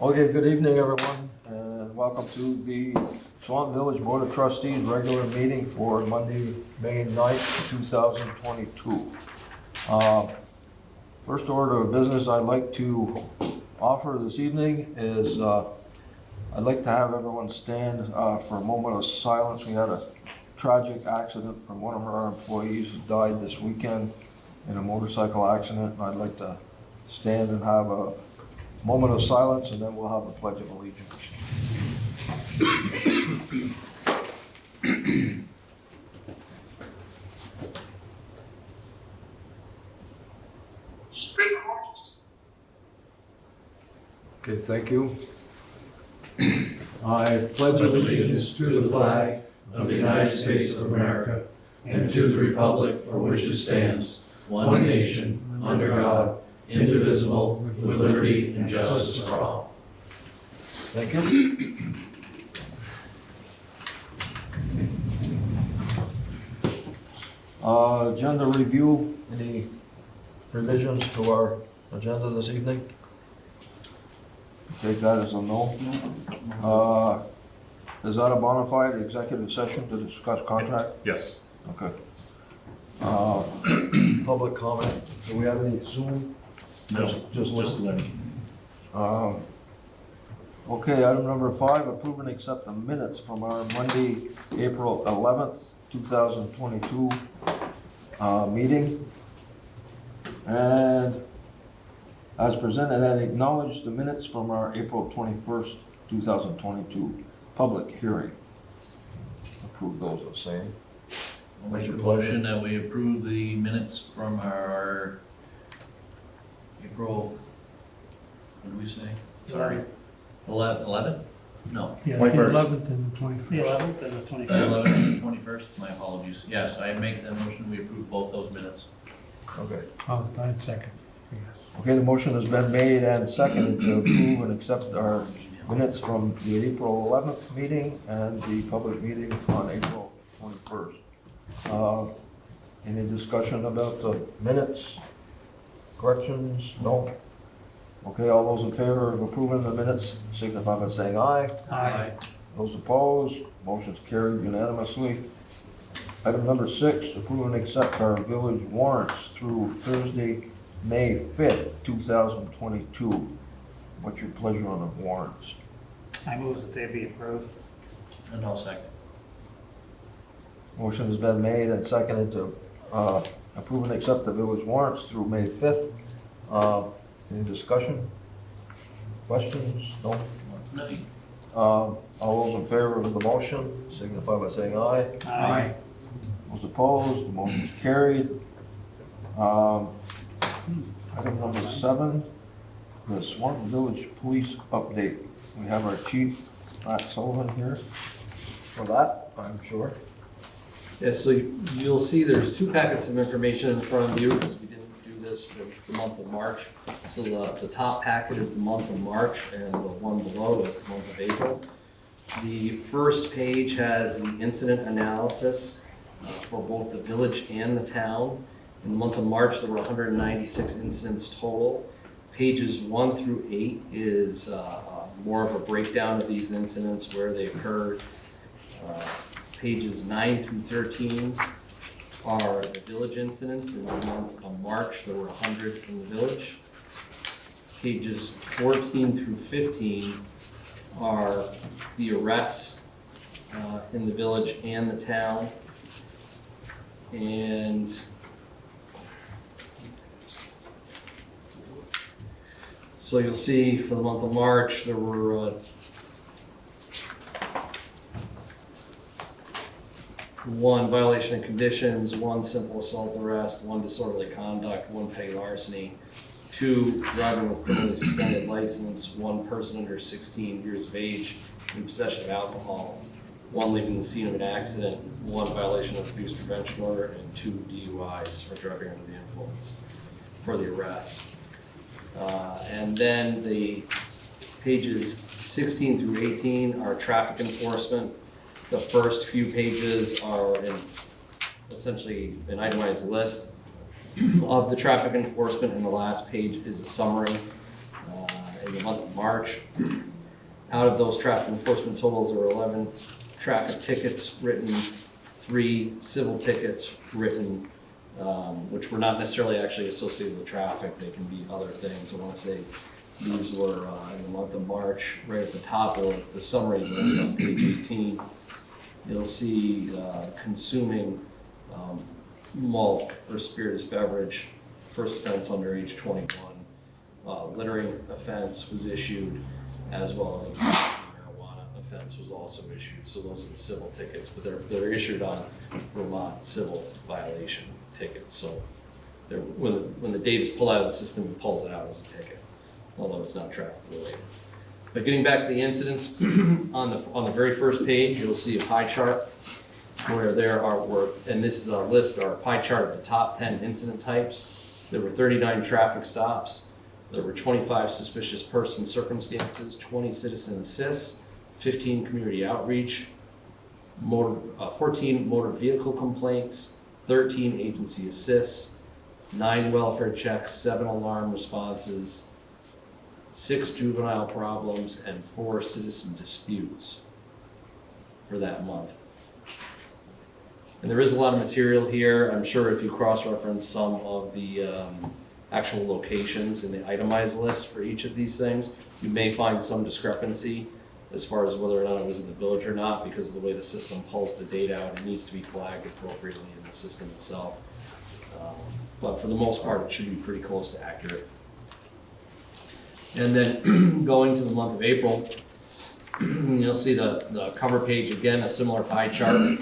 Okay, good evening, everyone, and welcome to the Swanton Village Board of Trustees regular meeting for Monday, May 9th, 2022. First order of business I'd like to offer this evening is I'd like to have everyone stand for a moment of silence. We had a tragic accident from one of our employees who died this weekend in a motorcycle accident, and I'd like to stand and have a moment of silence, and then we'll have the Pledge of Allegiance. Okay, thank you. I pledge allegiance to the flag of the United States of America and to the republic for which it stands, one nation, under God, indivisible, with liberty and justice for all. Thank you. Agenda review, any revisions to our agenda this evening? Take that as a no. Is that a bona fide executive session to discuss contract? Yes. Okay. Public comment, do we have any Zoom? No, Just listening. Okay, item number 5, approve and accept the minutes from our Monday, April 11th, 2022 meeting. And as presented, and acknowledge the minutes from our April 21st, 2022 public hearing. Approve those of same. I'll make a motion that we approve the minutes from our April, what did we say? Sorry. 11? No. Yeah, 21st. the 11th and the 21st. The 11th and the 21st. 11 and 21st, my apologies. Yes, I make that motion, we approve both those minutes. Okay. Oh, I'd second, yes. Okay, the motion has been made and seconded to approve and accept our minutes from the April 11th meeting and the public meeting on April 21st. Any discussion about the minutes? Corrections? No? Okay, all those in favor of approving the minutes signify by saying aye. Aye. Those opposed, motion's carried unanimously. Item number 6, approve and accept our village warrants through Thursday, May 5th, 2022. What's your pleasure on the warrants? I move that they be approved. And I'll second. Motion has been made and seconded to approve and accept the village warrants through May 5th. Any discussion? Questions? No? No. All those in favor of the motion signify by saying aye. Aye. Those opposed, the motion is carried. Item number 7, the Swanton Village Police update. We have our chief, Matt Sullivan, here for that, I'm sure. Yeah, so you'll see there's 2 packets of information in front of you, because we didn't do this for the month of March. So the top packet is the month of March, and the one below is the month of April. The first page has the incident analysis for both the village and the town. In the month of March, there were 196 incidents total. Pages 1 through 8 is more of a breakdown of these incidents, where they occurred. Pages 9 through 13 are the village incidents. In the month of March, there were 100 in the village. Pages 14 through 15 are the arrests in the village and the town. And so you'll see for the month of March, there were 1 violation of conditions, 1 simple assault arrest, 1 disorderly conduct, 1 petty larceny, 2 driving with criminally suspended license, 1 person under 16 years of age in possession of alcohol, 1 leaving the scene of an accident, 1 violation of abuse prevention order, and 2 DUIs for driving under the influence for the arrests. And then the pages 16 through 18 are traffic enforcement. The first few pages are essentially an itemized list of the traffic enforcement, and the last page is a summary. in the month of March. Out of those traffic enforcement totals, there were 11 traffic tickets written, 3 civil tickets written, which were not necessarily actually associated with traffic. They can be other things. I want to say these were in the month of March. Right at the top of the summary list on page 18, you'll see consuming malt or spirituous beverage, first offense under age 21. Littering offense was issued, as well as a marijuana offense was also issued. So those are the civil tickets, but they're issued on Vermont civil violation tickets. So when the data is pulled out of the system, it pulls it out as a ticket, although it's not traffic related. But getting back to the incidents, on the very first page, you'll see a pie chart where there are, and this is our list, our pie chart of the top 10 incident types. There were 39 traffic stops. There were 25 suspicious person circumstances, 20 citizen assists, 15 community outreach, 14 motor vehicle complaints, 13 agency assists, 9 welfare checks, 7 alarm responses, 6 juvenile problems, and 4 citizen disputes for that month. And there is a lot of material here. I'm sure if you cross-reference some of the actual locations in the itemized list for each of these things, you may find some discrepancy as far as whether or not it was in the village or not, because of the way the system pulls the data out. It needs to be flagged appropriately in the system itself. But for the most part, it should be pretty close to accurate. And then going to the month of April, you'll see the cover page again, a similar pie chart.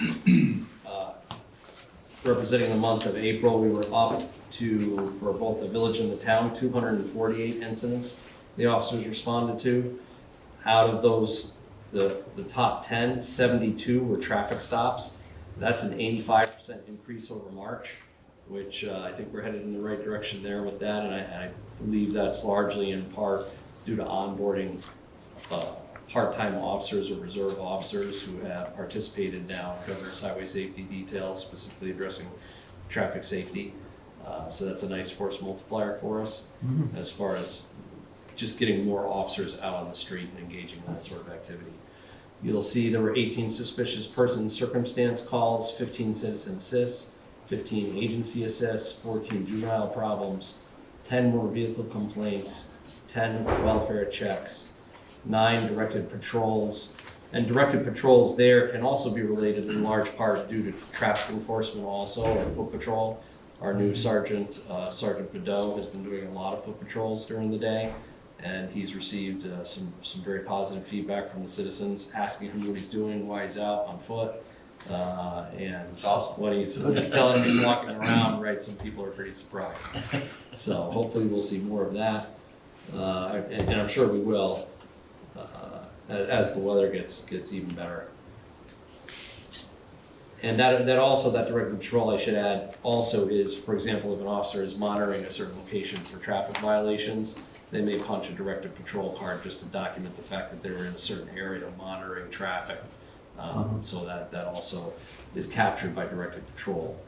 Representing the month of April, we were up to, for both the village and the town, 248 incidents the officers responded to. Out of those, the top 10, 72 were traffic stops. That's an 85% increase over March, which I think we're headed in the right direction there with that, and I believe that's largely in part due to onboarding part-time officers or reserve officers who have participated now in Governor's Highway Safety Details, specifically addressing traffic safety. So that's a nice force multiplier for us as far as just getting more officers out on the street and engaging in that sort of activity. You'll see there were 18 suspicious person circumstance calls, 15 citizen assists, 15 agency assists, 14 juvenile problems, 10 motor vehicle complaints, 10 welfare checks, 9 directed patrols. And directed patrols there can also be related in large part due to traffic enforcement also, or foot patrol. Our new Sergeant Bedeau, has been doing a lot of foot patrols during the day, and he's received some very positive feedback from the citizens, asking him what he's doing, why he's out on foot, and awesome. what he's telling me he's walking around, right? Some people are pretty surprised. So hopefully we'll see more of that, and I'm sure we will as the weather gets even better. And that also, that directed patrol, I should add, also is, for example, if an officer is monitoring a certain location for traffic violations, they may punch a directed patrol card just to document the fact that they're in a certain area monitoring traffic. So that also is captured by directed patrol.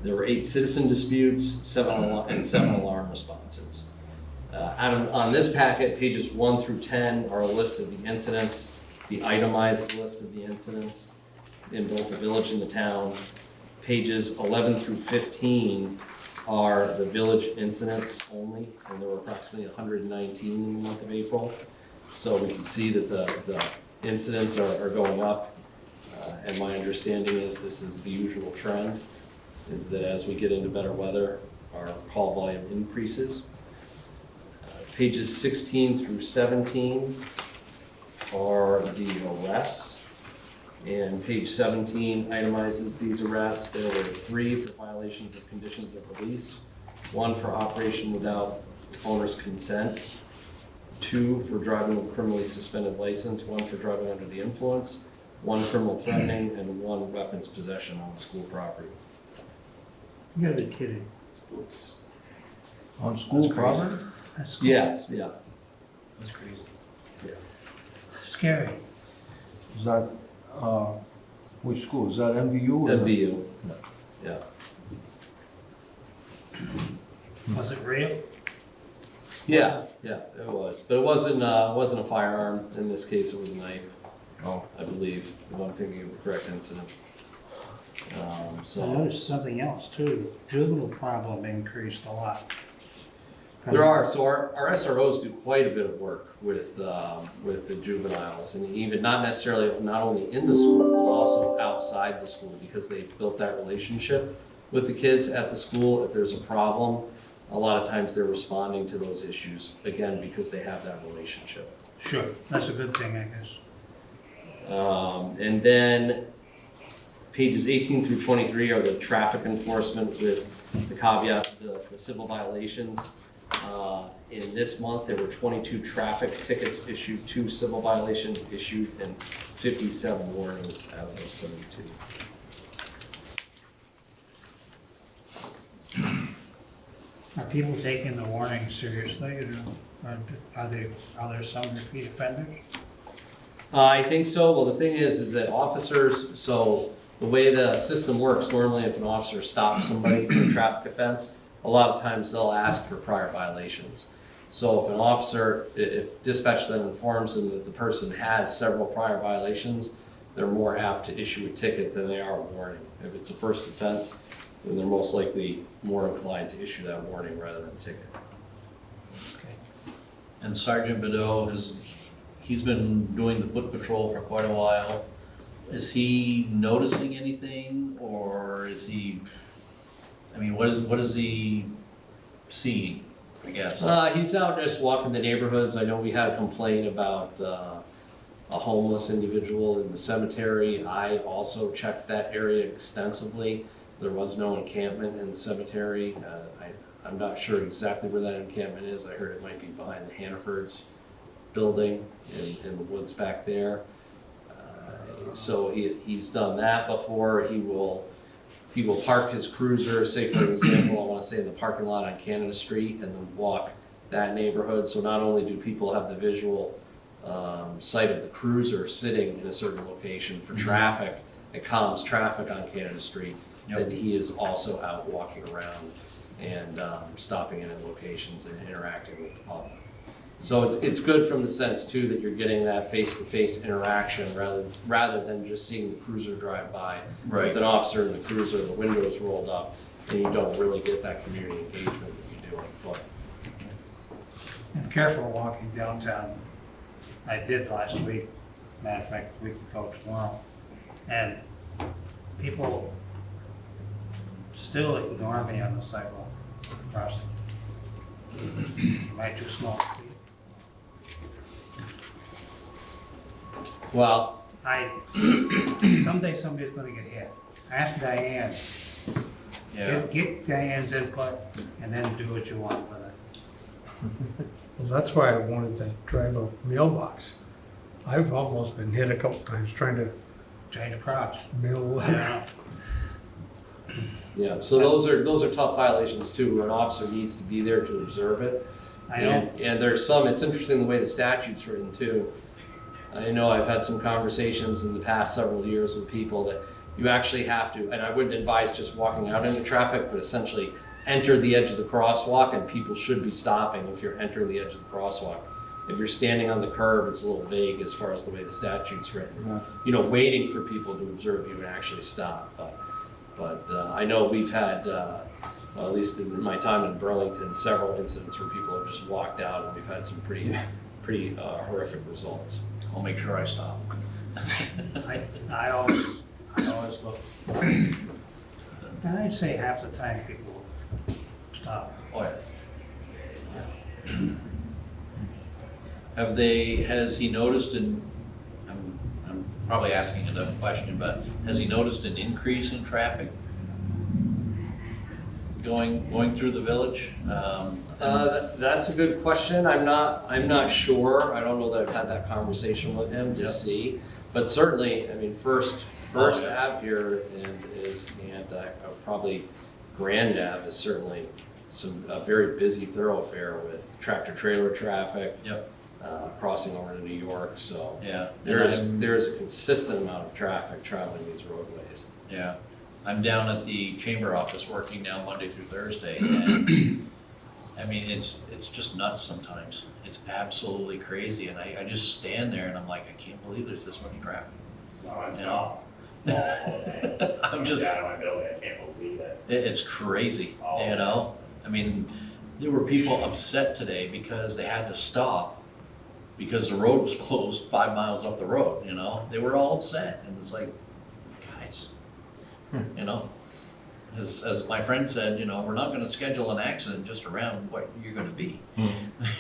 There were 8 citizen disputes, 7 alarm responses. On this packet, pages 1 through 10 are a list of the incidents, the itemized list of the incidents in both the village and the town. Pages 11 through 15 are the village incidents only, and there were approximately 119 in the month of April. So we can see that the incidents are going up, and my understanding is this is the usual trend, is that as we get into better weather, our call volume increases. Pages 16 through 17 are the arrests, and page 17 itemizes these arrests. There were 3 for violations of conditions of release, 1 for operation without owner's consent, 2 for driving with criminally suspended license, 1 for driving under the influence, 1 criminal threatening, and 1 weapons possession on school property. You gotta be kidding. On school That's crazy. property? That's cool. Yes, yeah. That's crazy. Scary. Is that, which school? Is that MVU? or- MVU. Yeah. Was it real? Yeah, it was, but it wasn't a firearm. In this case, it was a knife, Oh. I believe, if I'm thinking of the correct incident. I So noticed something else too, juvenile problem increased a lot. there are, so our SROs do quite a bit of work with the juveniles, and even not only in the school, but also outside the school, because they've built that relationship with the kids at the school. If there's a problem, a lot of times they're responding to those issues, again, because they have that relationship. Sure, that's a good thing, I guess. And then pages 18 through 23 are the traffic enforcement with the caveat, the civil violations. In this month, there were 22 traffic tickets issued, 2 civil violations issued, and 57 warnings out of those 72. Are people taking the warning seriously, or are there some repeat offenders? I think so. Well, the thing is that officers, so the way the system works, normally if an officer stops somebody for a traffic offense, a lot of times they'll ask for prior violations. So if an officer, if dispatch then informs them that the person has several prior violations, they're more apt to issue a ticket than they are a warning. If it's a first offense, then they're most likely more inclined to issue that warning rather than a ticket. And Sergeant Bedeau he's been doing the foot patrol for quite a while. Is he noticing anything, or is he, I mean, what is he seeing, I guess? He's out just walking the neighborhoods. I know we had a complaint about a homeless individual in the cemetery. I also checked that area extensively. There was no encampment in the cemetery. I'm not sure exactly where that encampment is. I heard it might be behind the Hannaford's building in the woods back there. So he's done that before. He will park his cruiser, say for example, I want to say in the parking lot on Canada Street, and then walk that neighborhood. So not only do people have the visual sight of the cruiser sitting in a certain location for traffic, it calms traffic on Canada Street, that he is also out walking around and stopping in at locations and interacting with the public. So it's good from the sense too that you're getting that face-to-face interaction rather than just seeing the cruiser drive by with an officer in the cruiser, the windows rolled up, and you don't really get that community engagement that you do on foot. I'm careful walking downtown. I did last week, matter of fact, a week ago tomorrow. And people still ignore me on the sidewalk crossing. Am I too small to see? Well, Someday somebody's gonna get hit. Ask Diane. Get Diane's input and then do what you want with it. Well, that's why I wanted that drive-up mailbox. I've almost been hit a couple times trying to cross. mail a letter. yeah. So those are tough violations too, where an officer needs to be there to observe it. And there's some. It's interesting the way the statute's written too. I know I've had some conversations in the past several years with people that you actually have to, and I wouldn't advise just walking out into traffic, but essentially enter the edge of the crosswalk, and people should be stopping if you're entering the edge of the crosswalk. If you're standing on the curb, it's a little vague as far as the way the statute's written. You know, waiting for people to observe you and actually stop. But I know we've had, well, at least in my time in Burlington, several incidents where people have just walked out, and we've had some pretty horrific results. I'll make sure I stop. I always look. And I'd say half the time people stop. Oh, yeah. Has he noticed I'm probably asking a dumb question, but has he noticed an increase in traffic going through the village? That's a good question. I'm not sure. I don't know that I've had that conversation with him to see, but certainly, I mean, First Ave here and probably Grand Ave is certainly a very busy thoroughfare with tractor trailer traffic. Yep. Crossing over to New York, so Yeah. there's a consistent amount of traffic traveling these roadways. Yeah. I'm down at the chamber office working now Monday through Thursday, and I mean, it's just nuts sometimes. It's absolutely crazy, and I just stand there and I'm like, I can't believe there's this much traffic. It's not stop. I'm just, Down in my building, I can't believe it. it's crazy, Oh. you know? I mean, there were people upset today because they had to stop because the road was closed 5 miles up the road, you know? They were all upset, and it's like, guys, you know? As my friend said, you know, we're not gonna schedule an accident just around what you're gonna be,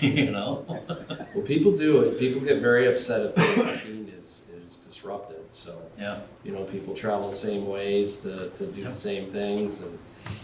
you know? Well, people do it, people get very upset if their routine is disrupted, so. Yeah, You know, people travel the same ways to do the same things,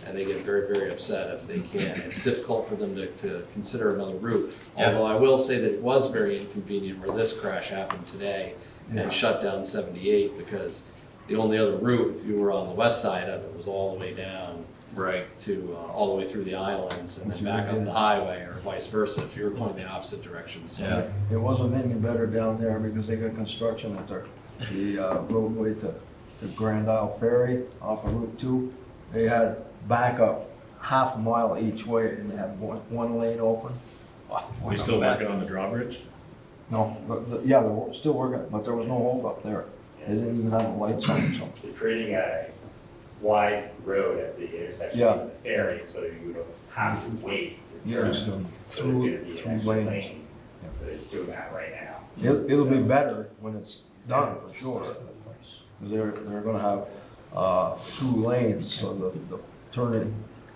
and they get very, very upset if they can't. It's difficult for them to consider another route. Yeah. Although I will say that it was very inconvenient where this crash happened today and shut down 78, because the only other route, if you were on the west side of it, was all the way down right. to, all the way through the islands and then back up the highway, or vice versa, if you were going the opposite direction, so. Yeah. It wasn't any better down there because they got construction at the roadway to Grand Isle Ferry off of Route 2. They had backup half a mile each way, and they had one lane open. We still working on the drawbridge? No, but, yeah, they're still working, but there was no hold up there. They didn't even have the lights on, so. They're creating a wide road at the intersection Yeah. of the ferry, so you don't have to wait. to Yeah, turn. it's So gonna it's gonna be an through extra lanes. lane. They're doing that right now. It'll be better when it's done, for sure. 'Cause they're gonna have, 2 lanes, so the turning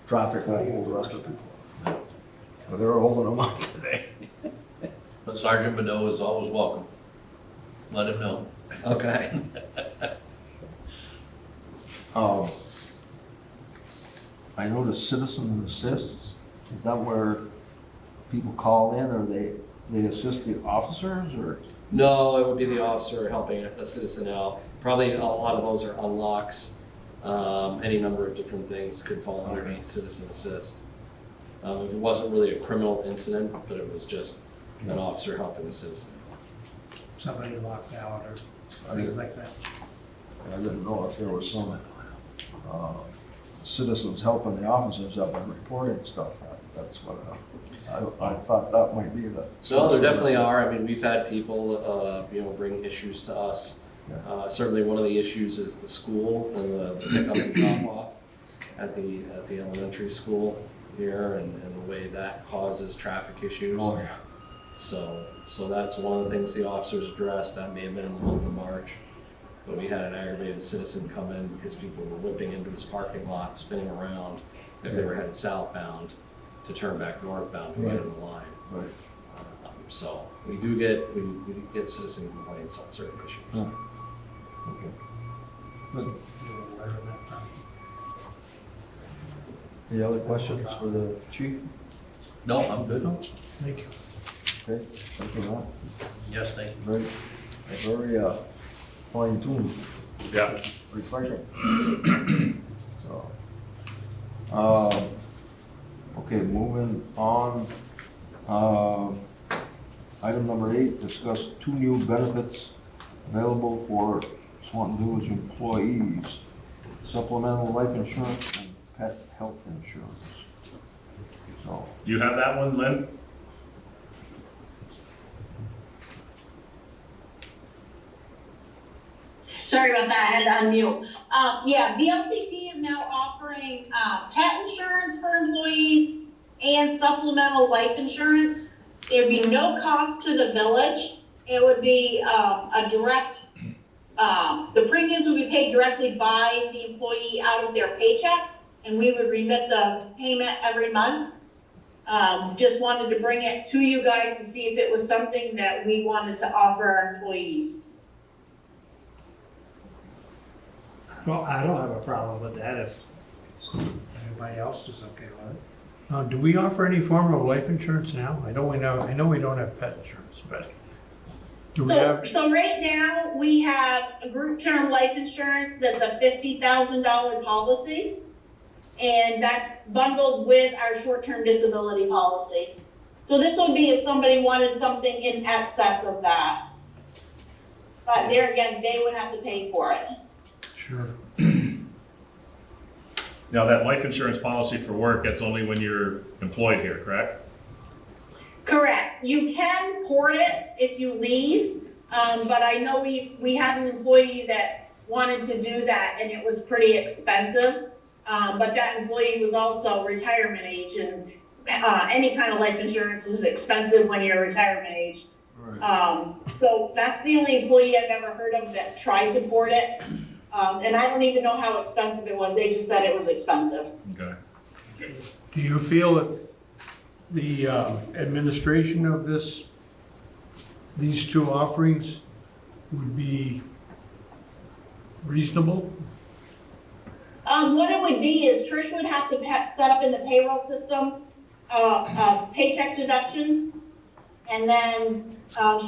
traffic won't hold the rest of the people. But they were holding them up today. But Sergeant Minow is always welcome. Let him know. Okay. I know the citizen assists, is that where people call in, or they assist the officers, or? No, it would be the officer helping a citizen out. Probably a lot of those are unlocks. Any number of different things could fall underneath citizen assist. If it wasn't really a criminal incident, but it was just an officer helping a citizen. Somebody locked out or things like that. I didn't know if there was some, citizens helping the officers up and reporting stuff. That's what, I thought that might be the. No, there definitely are. I mean, we've had people, bring issues to us. Certainly one of the issues is the school and the pickup and drop off at the elementary school here, and the way that causes traffic issues. Oh, yeah. So that's one of the things the officers addressed. That may have been in the month of March. But we had an aggravated citizen come in because people were whipping into his parking lot, spinning around if they were headed southbound to turn back northbound to get in the line. Right. So we do get citizen complaints on certain issues. Yeah. Okay. Good. You were aware of that, Tom? Any other questions for the chief? No, I'm good. Thank you. Okay, thank you, Ron. Yes, thank you. Very fine tuned, Yeah. refreshing. So, okay, moving on. Item number 8, discuss 2 new benefits available for Swanton Village employees. Supplemental life insurance and pet health insurance. So, You have that one, Lynn? Sorry about that, I had to unmute. Yeah, VLCT is now offering, pet insurance for employees and supplemental life insurance. There'd be no cost to the village. It would be, a direct, the premiums would be paid directly by the employee out of their paycheck, and we would remit the payment every month. Just wanted to bring it to you guys to see if it was something that we wanted to offer our employees. Well, I don't have a problem with that if everybody else is okay with it. Do we offer any form of life insurance now? I know we don't have pet insurance, but do we have? So right now, we have a group term life insurance that's a $50,000 policy. And that's bundled with our short-term disability policy. So this would be if somebody wanted something in excess of that. But there again, they would have to pay for it. Sure. Now, that life insurance policy for work, that's only when you're employed here, correct? Correct. You can port it if you leave, but I know we had an employee that wanted to do that and it was pretty expensive. But that employee was also retirement age, and any kind of life insurance is expensive when you're retirement age. Right. So that's the only employee I've ever heard of that tried to port it. And I don't even know how expensive it was. They just said it was expensive. Okay. Do you feel that the administration of these two offerings would be reasonable? What it would be is Trish would have to set up in the payroll system, a paycheck deduction, and then,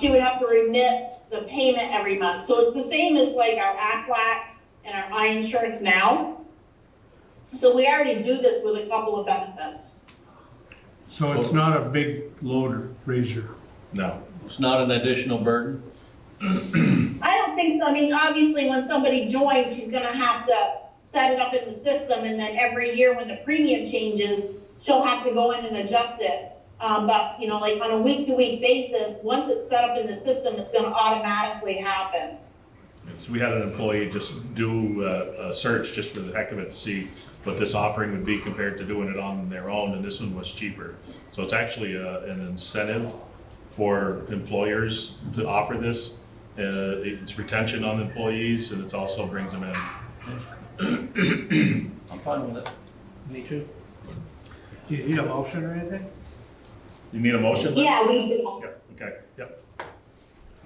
she would have to remit the payment every month. So it's the same as like our Aflac and our I-insurance now. So we already do this with a couple of benefits. So it's not a big load raiser? No. It's not an additional burden? I don't think so. I mean, obviously, when somebody joins, she's gonna have to set it up in the system, and then every year when the premium changes, she'll have to go in and adjust it. But, you know, like on a week-to-week basis, once it's set up in the system, it's gonna automatically happen. So we had an employee just do a search just for the heck of it to see what this offering would be compared to doing it on their own, and this one was cheaper. So it's actually an incentive for employers to offer this. It's retention on employees, and it also brings them in. I'm fine with it. Me too. Do you need a motion or anything? You need a motion? Yeah, we do. Yep, okay, yep.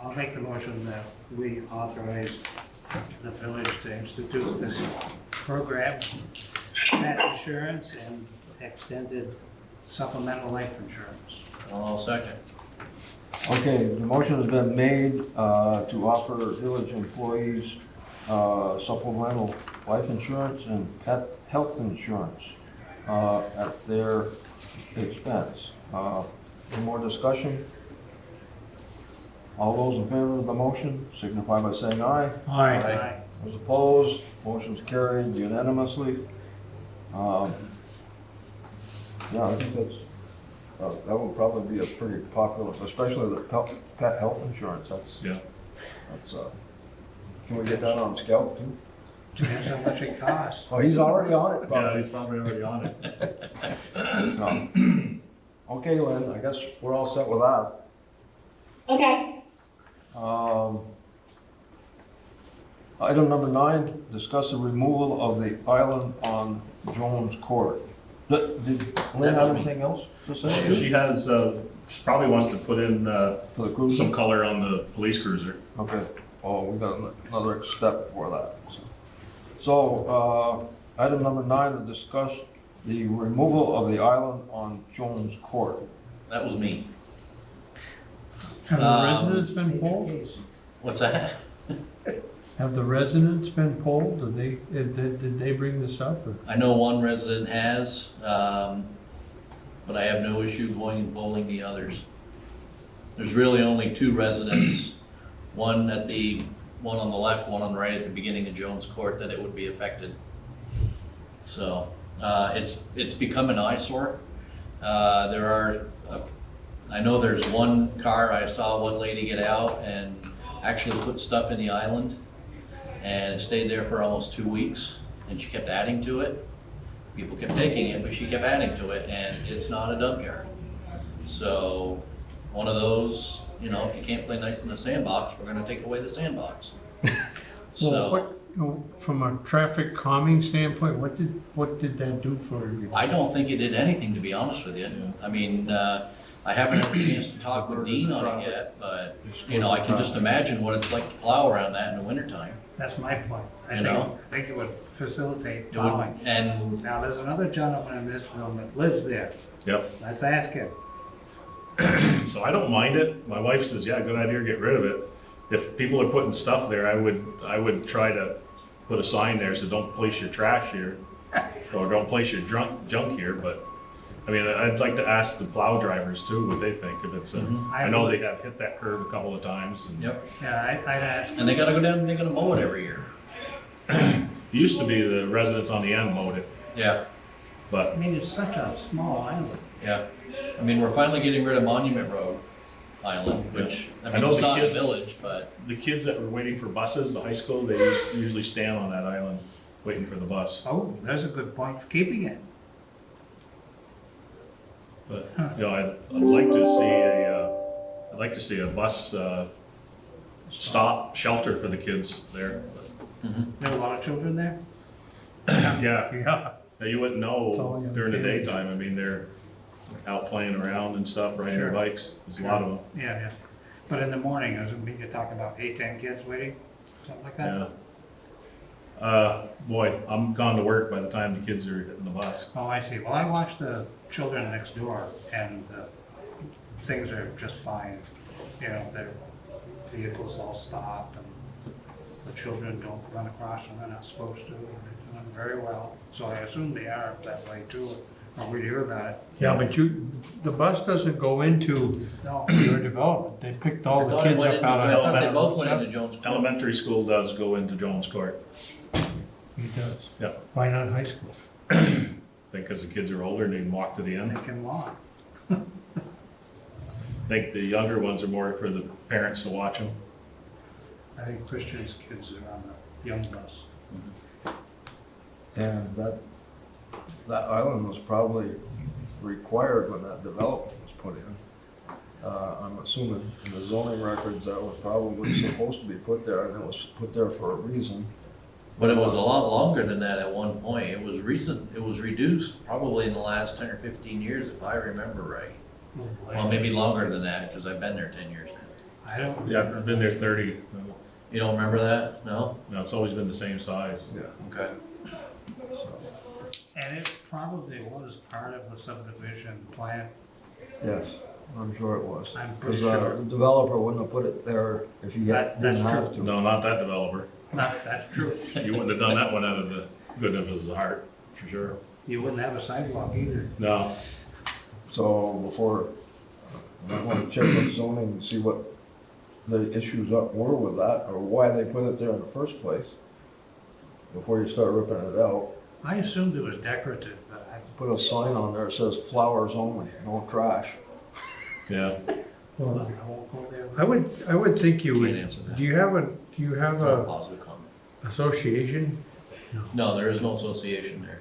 I'll make the motion that we authorize the village to institute this program, pet insurance and extended supplemental life insurance. I'll second. Okay, the motion has been made to offer village employees supplemental life insurance and pet health insurance at their expense. Any more discussion? All those in favor of the motion signify by saying aye. Aye. Those opposed, motion's carried unanimously. Yeah, I think that would probably be a pretty popular, especially the pet health insurance. Yeah. Can we get that on Scout too? Depends how much it costs. Oh, he's already on it, Yeah, probably. he's probably already on it. So, okay, Lynn, I guess we're all set with that. Okay. Item number 9, discuss the removal of the island on Jones Court. Did Lynn have anything else to say? She has, she probably wants to put in For the cruiser? some color on the police cruiser. Okay, oh, we got another step before that. So, item number 9, to discuss the removal of the island on Jones Court. That was me. Have the residents been polled? What's that? Have the residents been polled? Did they bring this up? Or? I know one resident has, but I have no issue going and polling the others. There's really only 2 residents, one on the left, one on the right at the beginning of Jones Court, that it would be affected. So, it's become an eyesore. I know there's one car, I saw one lady get out and actually put stuff in the island, and it stayed there for almost 2 weeks, and she kept adding to it. People kept taking it, but she kept adding to it, and it's not a dump yard. So, one of those, if you can't play nice in the sandbox, we're gonna take away the sandbox. So, From a traffic calming standpoint, what did that do for you? I don't think it did anything, to be honest with you. I mean, I haven't had a chance to talk with Dean on it yet, but, I can just imagine what it's like to plow around that in the wintertime. That's my point. I You know? think it would facilitate It would- plowing. And Now, there's another gentleman in this room that lives there. Yep. Let's ask him. So I don't mind it. My wife says, yeah, good idea, get rid of it. If people are putting stuff there, I would try to put a sign there, so don't place your trash here, or don't place your junk here, but, I mean, I'd like to ask the plow drivers too, what they think, if it's I know they have hit that curve a couple of times. And Yep, Yeah, I'd ask. and they gotta go down and they gotta mow it every year. It used to be the residents on the end mowed it. Yeah, But I mean, it's such a small island. yeah. I mean, we're finally getting rid of Monument Road Island, which, I I mean, know it's the not a kids- village, but, the kids that were waiting for buses, the high school, they usually stand on that island waiting for the bus. Oh, there's a good point for keeping it. But, you know, I'd like to see I'd like to see a bus, stop shelter for the kids there. There are a lot of children there? Yeah, Yeah. now you wouldn't It's all know young during the families. daytime. I mean, they're out playing around and stuff, riding their Sure. bikes. There's a lot of them. Yeah, yeah. But in the morning, you're talking about 8, 10 kids waiting, something like that? Yeah. Boy, I'm gone to work by the time the kids are hitting the bus. Oh, I see. Well, I watch the children next door, and things are just fine. You know, their vehicles all stop, and the children don't run across them, they're not supposed to. They're doing very well. So I assume they are that way too, or we'd hear about it. Yeah, but the bus doesn't go into No, your development. They picked all I the thought it kids went up into, out I of. thought they out both of went South- into Jones Court. Elementary school does go into Jones Court. He does. Yeah. Why not high school? I think because the kids are older and they can walk to the end. they can walk. I think the younger ones are more for the parents to watch them. I think Christian's kids are on the young bus. And that island was probably required when that development was put in. I'm assuming in the zoning records that was probably supposed to be put there, and it was put there for a reason. But it was a lot longer than that at one point. It was reduced probably in the last 10 or 15 years, if I remember right. Oh, boy. Well, maybe longer than that, because I've been there 10 years now. I don't. Yeah, I've been there 30. You don't remember that? No? No, it's always been the same size. Yeah. Okay. And it probably was part of the subdivision plan. Yes, I'm sure it was. I'm pretty Because sure. the developer wouldn't have put it there if he That's didn't have true. to. No, not that developer. That's true. You wouldn't have done that one out of the goodness of his heart, for sure. You wouldn't have a sidewalk either. No, So before, I want to check with zoning and see what the issues were with that, or why they put it there in the first place, before you start ripping it out. I assumed it was decorative, but Put a sign on there that says flowers only, no trash. yeah. I Well, won't go there. I would think you Can't would, answer that. do you have No a positive comment. association? No, there is no association there.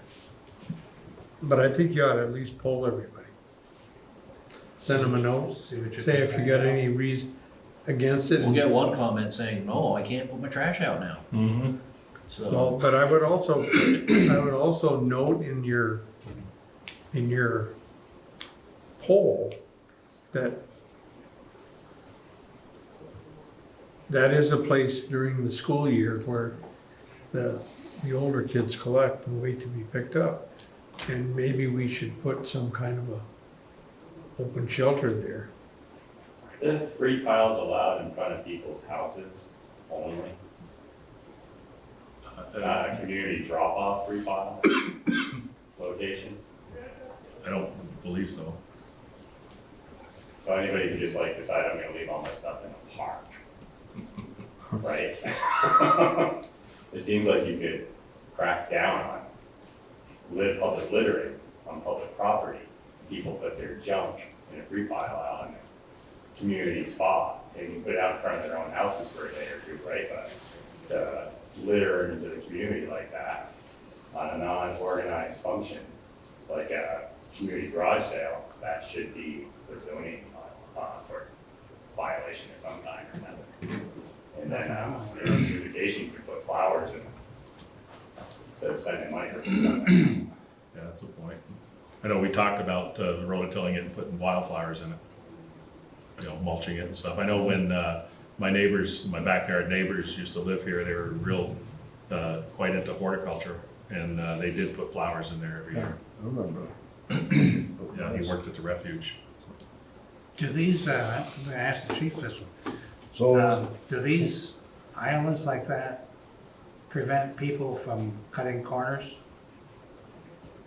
But I think you ought to at least poll everybody. Send them a note, See what you say think. if you got any reason against it. We'll get one comment saying, no, I can't put my trash out now. Mm-hmm. So, Well, but I would also note in your poll that is a place during the school year where the older kids collect and wait to be picked up. And maybe we should put some kind of a open shelter there. The free piles allowed in front of people's houses only? Not a community drop-off free pile location? I don't believe so. So anybody can just like decide I'm gonna leave all my stuff in a park, right? It seems like you could crack down on public littering on public property. People put their junk in a free pile out in a community spot. They can put it out in front of their own houses for a day or two, right? But to litter into the community like that on a non-organized function, like a community garage sale, that should be the zoning for violation of some kind or another. And then, beautification, you could put flowers in, instead of spending money for something. Yeah, that's a point. I know we talked about the rototilling it and putting wildflowers in it. You know, mulching it and stuff. I know when my neighbors, my backyard neighbors used to live here, they were real, quite into horticulture. And they did put flowers in there every year. I remember. Yeah, he worked at the refuge. Do these, I'm gonna ask the chief this one. So, Do these islands like that prevent people from cutting corners?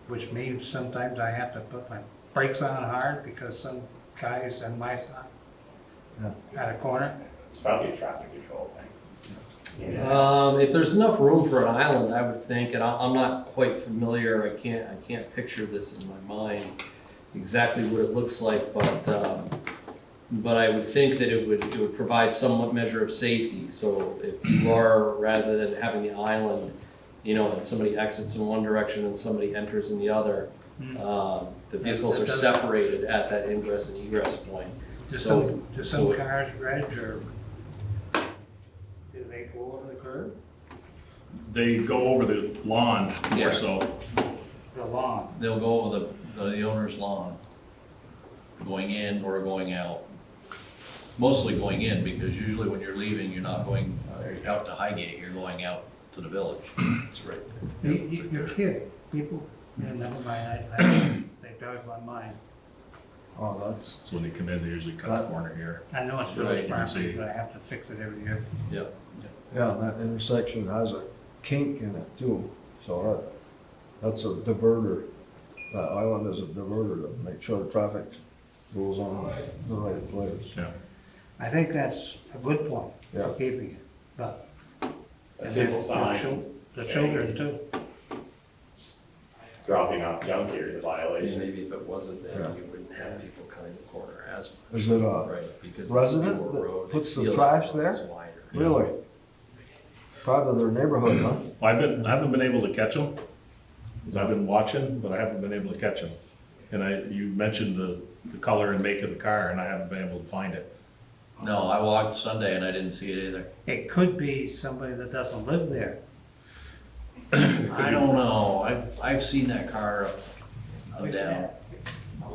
Which means sometimes I have to put my brakes on hard because some guy is in my side Yeah. at a corner. It's probably a traffic control thing. If there's enough room for an island, I would think, and I'm not quite familiar, I can't picture this in my mind exactly what it looks like, but I would think that it would provide some measure of safety. So if you are, rather than having the island, you know, and somebody exits in one direction and somebody enters in the other, the vehicles are separated at that ingress and egress point. Do So- some cars dredge, or do they go over the curb? They go over the lawn Yeah. more so. The lawn? They'll go over the owner's lawn, going in or going out. Mostly going in, because usually when you're leaving, you're not going out to Highgate, you're going out to the village. That's right. You're kidding, people, yeah, never mind, they drive my mind. Oh, that's, So when they come in, they usually cut the corner here. I know it's Right, village you can property, see. but I have to fix it every year. Yep. yeah, that intersection has a kink in it too, so that's a diverter. That island is a diverter to make sure the traffic goes on the right place. Yeah. I think that's a good point, Yeah. for keeping it, but. A simple sign The children too. dropping off junk here is a And violation. maybe if it wasn't there, Yeah. you wouldn't have people cutting the corner as much. Is it a Right, because resident people that road, puts they the feel trash like the road's there? wider. really proud of their neighborhood, huh? Well, I haven't been able to catch them, because I've been watching, but I haven't been able to catch them. And you mentioned the color and make of the car, and I haven't been able to find it. No, I walked Sunday and I didn't see it either. It could be somebody that doesn't live there. I don't know, I've seen that car up down.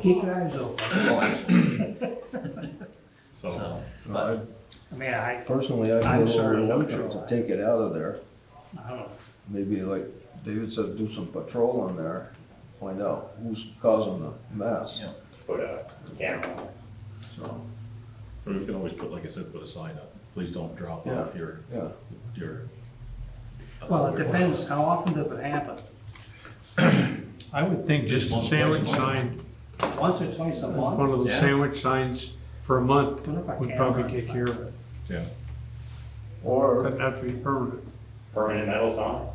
Keep your eyes open. Oh, absolutely. So, So, I but I mean, I personally, I'd I'm be a sorry, little I'm reluctant sure. to take it out of there. don't know. Maybe like David said, do some patrol on there, find out who's causing the mess. Yeah. Put a camera on it. So, or we can always put, like I said, put a sign up, please don't drop Yeah. off your. yeah, Well, it depends, how often does it happen? I would think just a Once, sandwich twice a month. sign, Once or twice a month? one of those Yeah. sandwich signs for a month Put up a would camera probably and take find care of it. it. Yeah. or, Doesn't have to be permanent. Permanent metal sign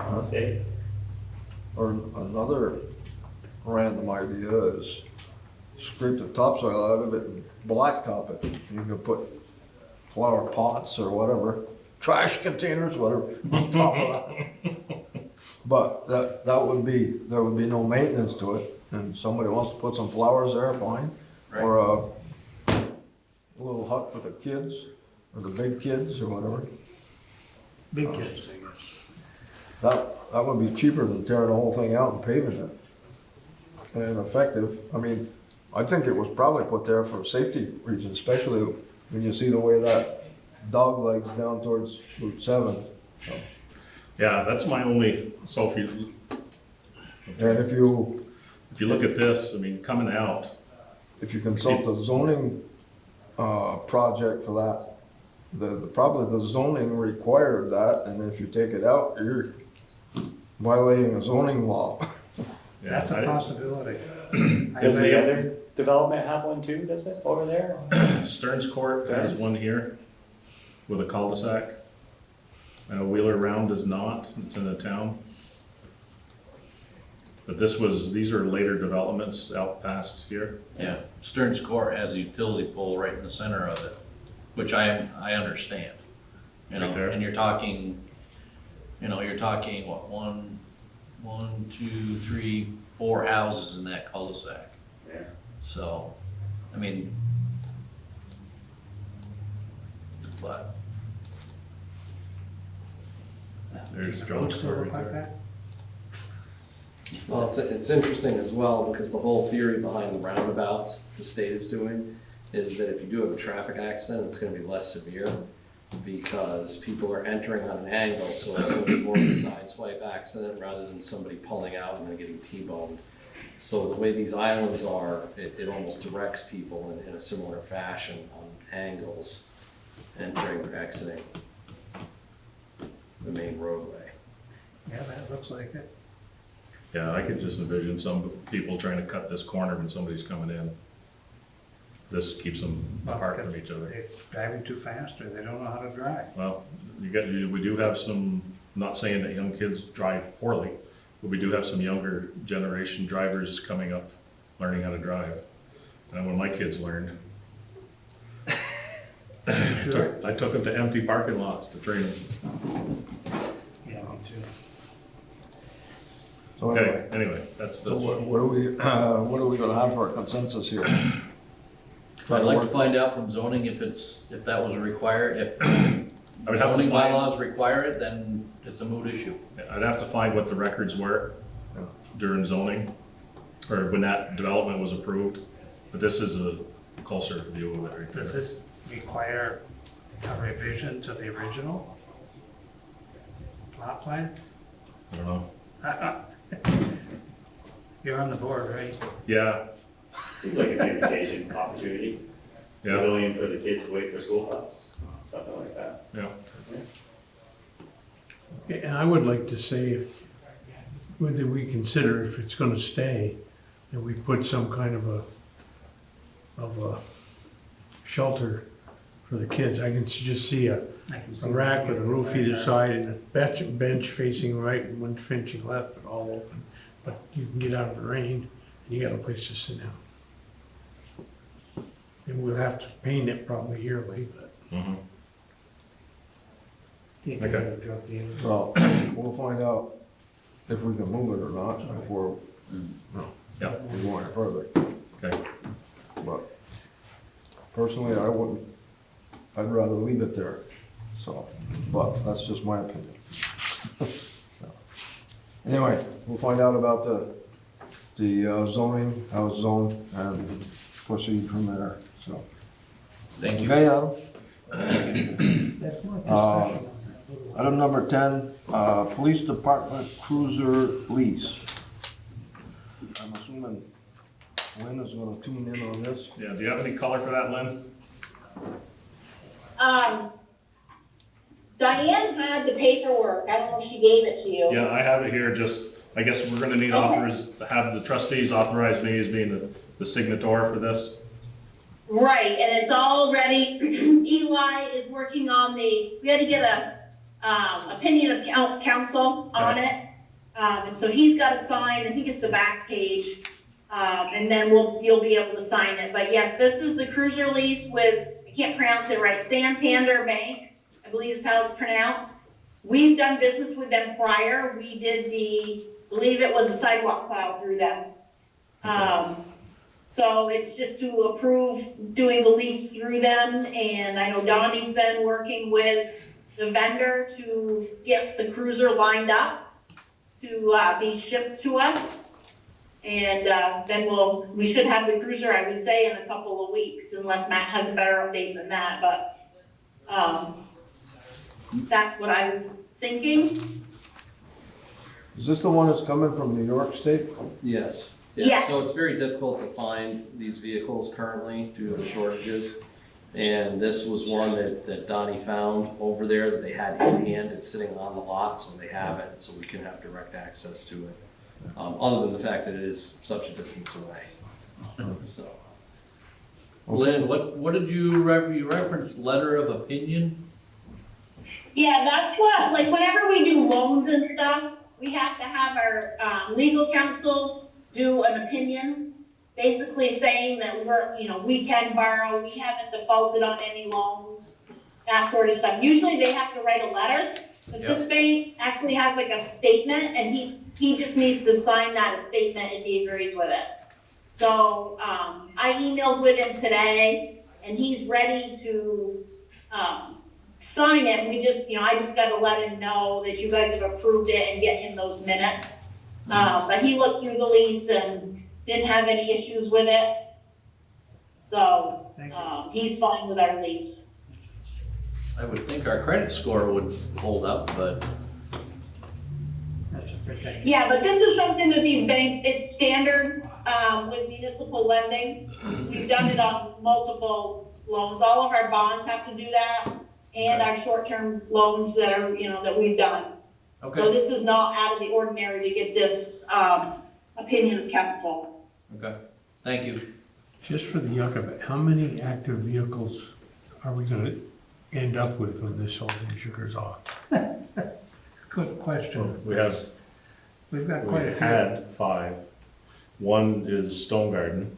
on the state. or another random idea is scrape the topsoil out of it and blacktop it. You can put flower pots or whatever, trash containers, whatever, on top of that. But that would be, there would be no maintenance to it, and somebody wants to put some flowers there, fine. Or a little hut for the kids, or the big kids, or whatever. Big kids, I guess. That would be cheaper than tearing the whole thing out and paving it. And effective, I mean, I think it was probably put there for safety reasons, especially when you see the way that dog legs down towards Route 7. Yeah, that's my only, so if And if you you look at this, I mean, coming out, consult the zoning, project for that, probably the zoning required that, and if you take it out, you're violating a zoning law. yeah, That's a possibility. Does the other development have one too, does it, over there? Stearns Court has Stearns? one here with a cul-de-sac. Wheeler Round does not, it's in the town. But these are later developments out past here. yeah, Stearns Court has a utility pole right in the center of it, which I understand. You know, Right there. and you're talking, what, one, two, three, 4 houses in that cul-de-sac. Yeah. So, I mean, but, There's Does the Jones road still Court look right like there. that? Well, it's interesting as well, because the whole theory behind the roundabouts the state is doing is that if you do have a traffic accident, it's gonna be less severe because people are entering on an angle, so it's gonna be more of a sideswipe accident rather than somebody pulling out and then getting T-boned. So the way these islands are, it almost directs people in a similar fashion on angles, entering or exiting the main roadway. Yeah, that looks like it. Yeah, I could just envision some people trying to cut this corner when somebody's coming in. this keeps them apart from each other. They're driving too fast or they don't know how to drive. Well, we do have some, not saying that young kids drive poorly, but we do have some younger generation drivers coming up, learning how to drive. And when my kids learned, I took them to empty parking lots to train them. Yeah, me too. So Okay, anyway, that's So the, what are we gonna have for a consensus here? I'd like to find out from zoning if that was required, if I would have to zoning find, bylaws require it, then it's a moot issue. I'd have to find what the records were during zoning, or when that development was approved, but this is a closer view of it right Does there. this require a revision to the original plot plan? I don't know. You're on the board, right? Yeah, Seems like a beautification opportunity. yeah, Pavilion for the kids to wait for school bus, something like that. yeah. And I would like to say, whether we consider if it's gonna stay, that we put some kind of a shelter for the kids. I can just see a rack with a roof either side and a bench facing right and one facing left, but all open. But you can get out of the rain and you got a place to sit down. And we'll have to paint it probably yearly, but Mhm. Take Okay. it to the drug dealer. Well, we'll find out if we can move it or not before, Yeah. we go any further. Okay, But personally, I wouldn't, I'd rather leave it there, so, but that's just my opinion. So, anyway, we'll find out about the zoning, how it's zoned, and proceed from there, so. Thank you. Okay, Adam? That's more Uh, discussion. Item number 10, police department cruiser lease. I'm assuming Lynn is gonna tune in on this. yeah, do you have any color for that, Lynn? Diane had the paperwork, I don't know if she gave it to you. Yeah, I have it here, just, I guess we're gonna need to have the trustees authorize me as being the signator for this. Right, and it's all ready. Eli is working on we had to get a, opinion of council on it. And so he's got to sign, I think it's the back page, and then you'll be able to sign it. But yes, this is the cruiser lease with, I can't pronounce it right, Santander Bank, I believe is how it's pronounced. We've done business with them prior. We did I believe it was a sidewalk plow through them. So it's just to approve doing the lease through them, and I know Donnie's been working with the vendor to get the cruiser lined up to be shipped to us. And then we should have the cruiser, I would say, in a couple of weeks, unless Matt has a better update than that, but that's what I was thinking. Is this the one that's coming from New York State? Yes. Yes. So it's very difficult to find these vehicles currently due to the shortages. And this was one that Donnie found over there that they had in hand. It's sitting on the lot, so they have it, so we can have direct access to it. Other than the fact that it is such a distance away. So, Lynn, what did you reference, letter of opinion? Yeah, that's what, like, whenever we do loans and stuff, we have to have our legal counsel do an opinion, basically saying that we can borrow, we haven't defaulted on any loans, that sort of stuff. Usually they have to write a letter, but this bank actually has like a statement, and he just needs to sign that statement if he agrees with it. So, I emailed with him today, and he's ready to, sign it. I just gotta let him know that you guys have approved it and get him those minutes. But he looked through the lease and didn't have any issues with it. So, he's fine with our lease. I would think our credit score would hold up, but That's a protect. Yeah, but this is something that these banks, it's standard, with municipal lending. We've done it on multiple loans. All of our bonds have to do that, and our short-term loans that are, that we've done. So okay, this is not out of the ordinary to get this, opinion of council. okay, thank you. Just for the yuck of it, how many active vehicles are we gonna end up with when this whole thing sugars off? Good question. We have, We've got we quite a few. had 5. One is Stone Garden,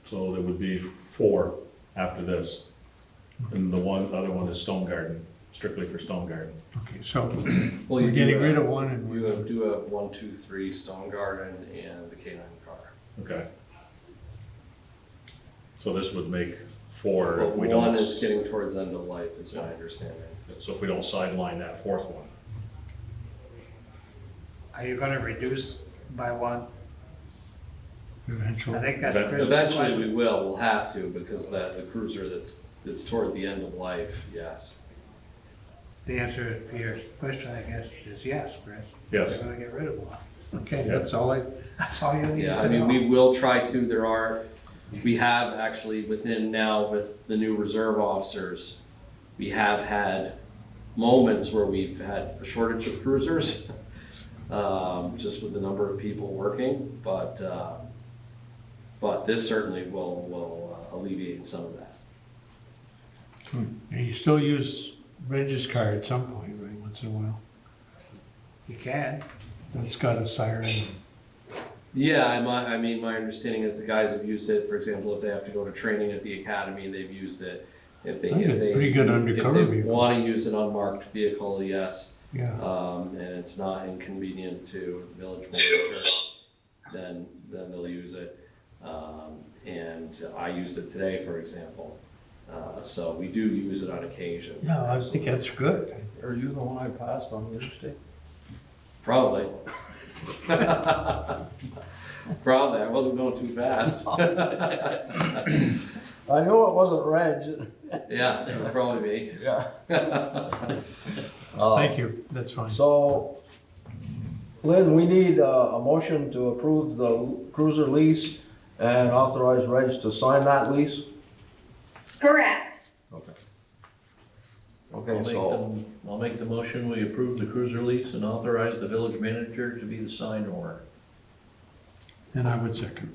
so there would be 4 after this. And the other one is Stone Garden, strictly for Stone Garden. Okay, so Well, you we're do getting rid have- of one and You do have 1, 2, 3 Stone Garden and the K9 car. Okay. So this would make 4 if But we don't. one is getting towards end of life, is my understanding. So if we don't sideline that 4th one. Are you gonna reduce by one? I eventually. think that's Eventually. Chris's Eventually question. we will, we'll have to, because the cruiser that's toward the end of life, yes. The answer to your question, I guess, is yes, Chris. Yes. They're gonna get rid of one. Okay, Yeah. that's all you need Yeah, to I mean, know. we will try to, we have actually within now with the new reserve officers, we have had moments where we've had a shortage of cruisers, just with the number of people working, but this certainly will alleviate some of that. And you still use Reg's car at some point, right, once in a while? You can. That's got a siren. Yeah, I mean, my understanding is the guys have used it, for example, if they have to go to training at the academy, they've used it. If they, I think if it's they. pretty good undercover If they vehicles. wanna use an unmarked vehicle, yes, Yeah, and it's not inconvenient to the village manager, then they'll use it. And I used it today, for example, so we do use it on occasion. yeah, I think that's good. Are you the one I passed on the interstate? Probably. Probably, I wasn't going too fast. I knew it wasn't Reg. Yeah, it was probably me. Yeah. Thank you, that's fine. So, Lynn, we need a motion to approve the cruiser lease and authorize Reg to sign that lease? Correct. Okay. Okay, so, I'll make the motion, we approve the cruiser lease and authorize the village manager to be the signed owner. And I would second.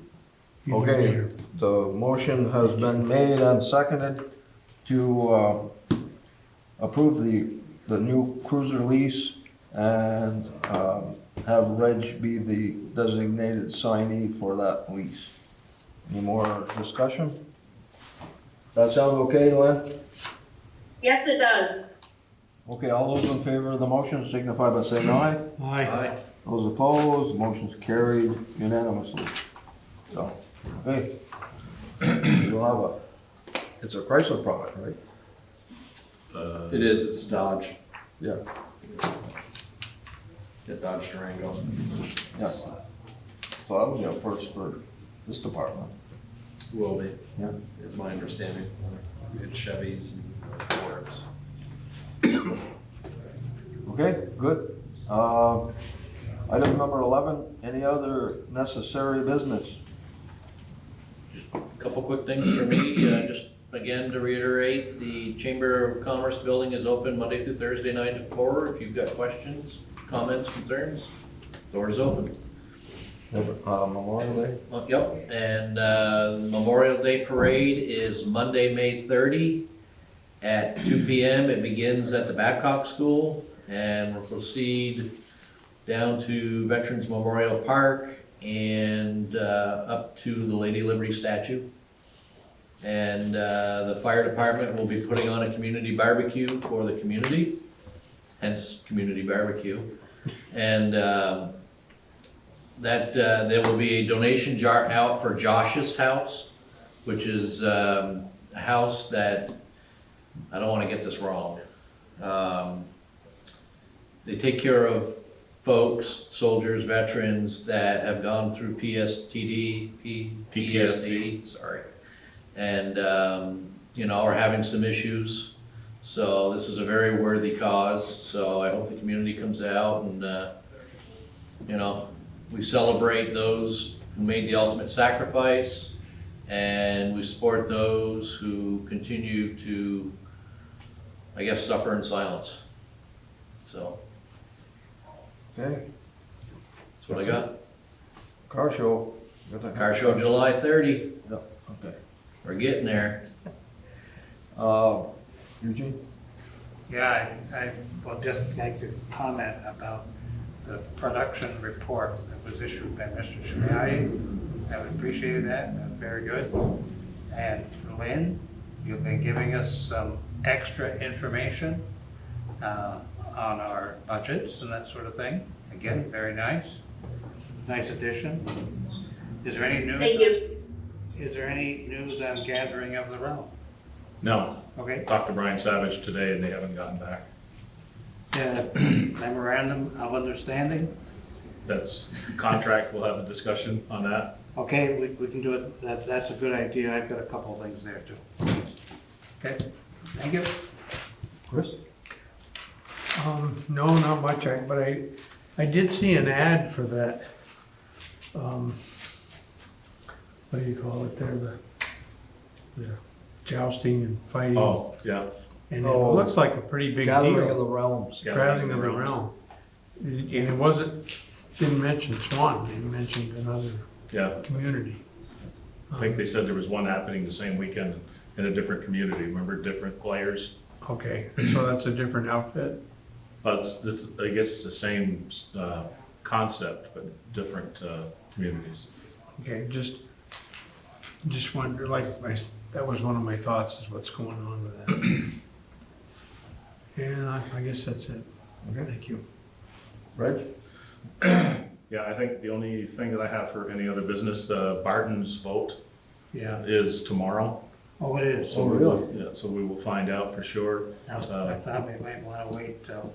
Either Okay. way, or- the motion has been made and seconded to approve the new cruiser lease and have Reg be the designated signee for that lease. Any more discussion? That sound okay, Lynn? Yes, it does. Okay, all those in favor of the motion signify by saying aye. Aye. Those opposed, motion's carried unanimously. So, okay. You'll have it's a Chrysler product, right? It is, it's Dodge, Yeah. yeah, Dodge Durango. Yes. So that would be a first for this department. Will be, Yeah. is my understanding. We had Chevys and Fords. Okay, good. Item number 11, any other necessary business? Couple quick things for me, just again to reiterate, the Chamber of Commerce building is open Monday through Thursday, 9 to 4. If you've got questions, comments, concerns, doors open. Memorial Day? Yep, and Memorial Day Parade is Monday, May 30 at 2 p.m. It begins at the Babcock School and will proceed down to Veterans Memorial Park and up to the Lady Liberty statue. And the fire department will be putting on a community barbecue for the community, hence community barbecue. And that there will be a donation jar out for Josh's house, which is a house that, I don't want to get this wrong. They take care of folks, soldiers, veterans that have gone through PTSD, sorry, and are having some issues. So this is a very worthy cause. So I hope the community comes out and we celebrate those who made the ultimate sacrifice, and we support those who continue to, I guess, suffer in silence. So Okay, that's what I got. car show. Car show July 30. Okay. We're getting there. Eugene? Yeah, I would just like to comment about the production report that was issued by Mr. Shimei. I would appreciate that, very good. And Lynn, you've been giving us some extra information on our budgets and that sort of thing. Again, very nice. Nice addition. Is there any news? Thank you. Is there any news on gathering of the realm? No, Okay. talked to Brian Savage today and they haven't gotten back. Memorandum of understanding? That's contract, we'll have a discussion on that. Okay, we can do it, that's a good idea, I've got a couple of things there too. Okay, thank you. Chris? No, not much, but I did see an ad for that, what do you call it there, the jousting and fighting. Oh, yeah. And it Oh. looks like a pretty big Gathering of the deal. Realms. Gathering of the Realm. And it wasn't, didn't mention Swanton, it mentioned another Yeah, community. I think they said there was one happening the same weekend in a different community, remember, different players? Okay, so that's a different outfit? But I guess it's the same concept, but different communities. Okay, just wonder, that was one of my thoughts, is what's going on with that. And I guess that's it. Okay. Thank you. Reg? Yeah, I think the only thing that I have for any other business, the Barton's vote Yeah, is tomorrow. oh, it is. Oh, really? Yeah, so we will find out for sure. I thought we might wanna wait till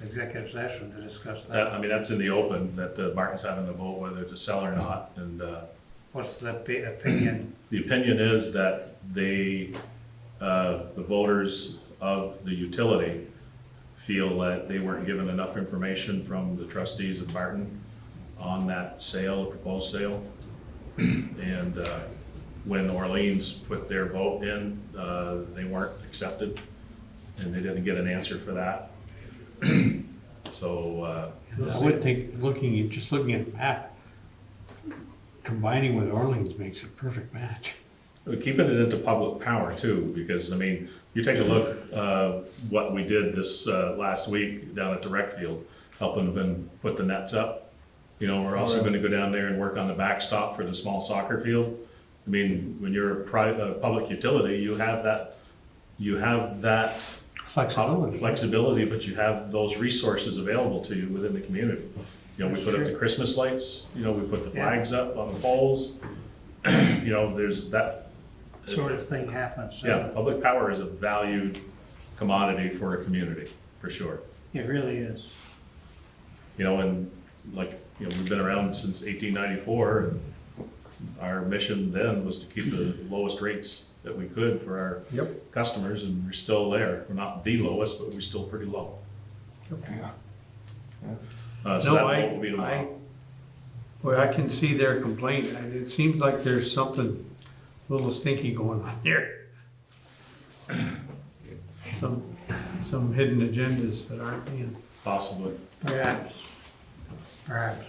executive session to discuss I that. mean, that's in the open, that the Barton's having to vote whether to sell or not. And What's the opinion? the opinion is that the voters of the utility feel that they weren't given enough information from the trustees of Barton on that sale, the proposed sale. And when Orleans put their vote in, they weren't accepted, and they didn't get an answer for that. So, I would think, just looking at the map, combining with Orleans makes a perfect match. we're keeping it into public power too, because, I mean, you take a look, what we did this last week down at the rec field, helping them put the nets up. You know, we're also gonna go down there and work on the backstop for the small soccer field. I mean, when you're a public utility, you have that flexibility, but you have those resources available to you within the community. You know, we put up the Christmas lights, you know, we put the flags up on the poles. You know, there's that. Sort of thing happens. Yeah, public power is a valued commodity for a community, for sure. It really is. You know, and like, you know, we've been around since 1894, and our mission then was to keep the lowest rates that we could for our customers, and we're still there. We're not the lowest, but we're still pretty low. Yeah. So that vote will be tomorrow. Well, I can see their complaint, and it seems like there's something a little stinky going on here. Some hidden agendas that aren't being. Possibly. Perhaps,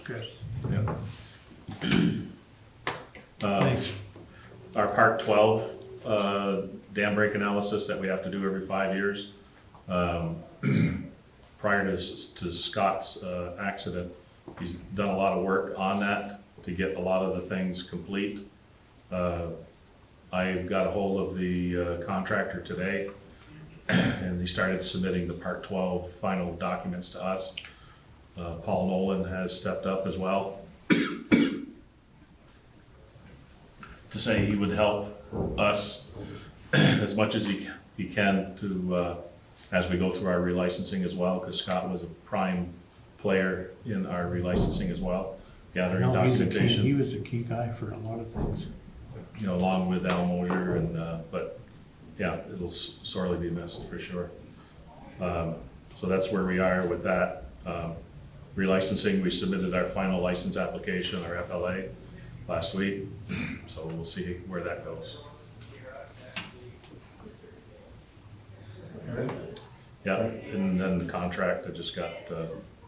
Chris. Yeah. Thanks. Our Part 12 dam break analysis that we have to do every 5 years. Prior to Scott's accident, he's done a lot of work on that to get a lot of the things complete. I got a hold of the contractor today, and he started submitting the Part 12 final documents to us. Paul Nolan has stepped up as well to say he would help us as much as he can to, as we go through our relicensing as well, because Scott was a prime player in our relicensing as well, gathering No, He documentation, was a key guy for a lot of things. you know, along with Al Mosier, and, but yeah, it'll sorely be missed for sure. So that's where we are with that. Relicensing, we submitted our final license application, our FLA, last week, so we'll see where that goes. Yeah, and then the contract, I just got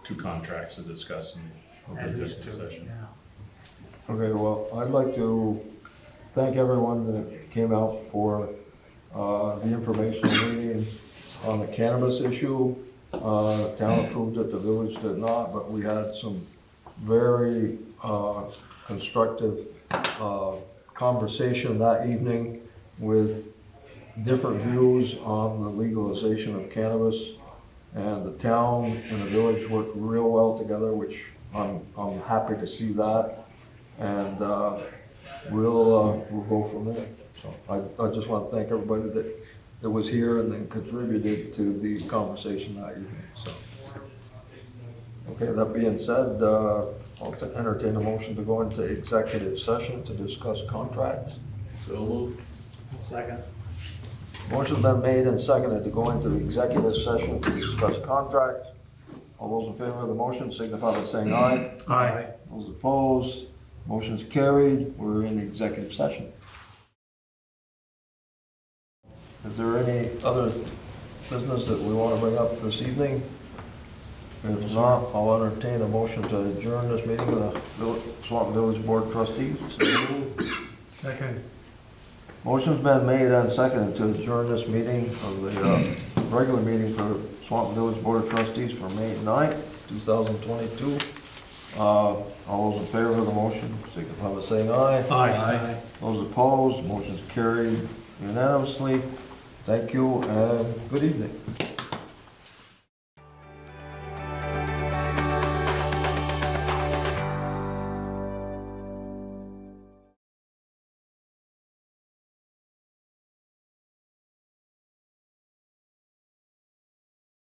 2 contracts to discuss in the executive session. Yeah. Okay, well, I'd like to thank everyone that came out for the informational meeting on the cannabis issue. Town approved it, the village did not, but we had some very constructive conversation that evening with different views on the legalization of cannabis. And the town and the village worked real well together, which I'm happy to see that. And we'll go from there. So I just want to thank everybody that was here and then contributed to the conversation that evening, so. Okay, that being said, I'll entertain a motion to go into executive session to discuss contracts. So moved. Second. Motion's been made and seconded to go into executive session to discuss contracts. All those in favor of the motion signify by saying aye. Aye. Those opposed, motion's carried. We're in executive session. Is there any other business that we want to bring up this evening? If not, I'll entertain a motion to adjourn this meeting of the Swanton Village Board of Trustees. Second. Motion's been made and seconded to adjourn this meeting of the regular meeting for the Swanton Village Board of Trustees for May 9th, 2022. All those in favor of the motion signify by saying aye. Aye. Those opposed, motion's carried unanimously. Thank you and good evening.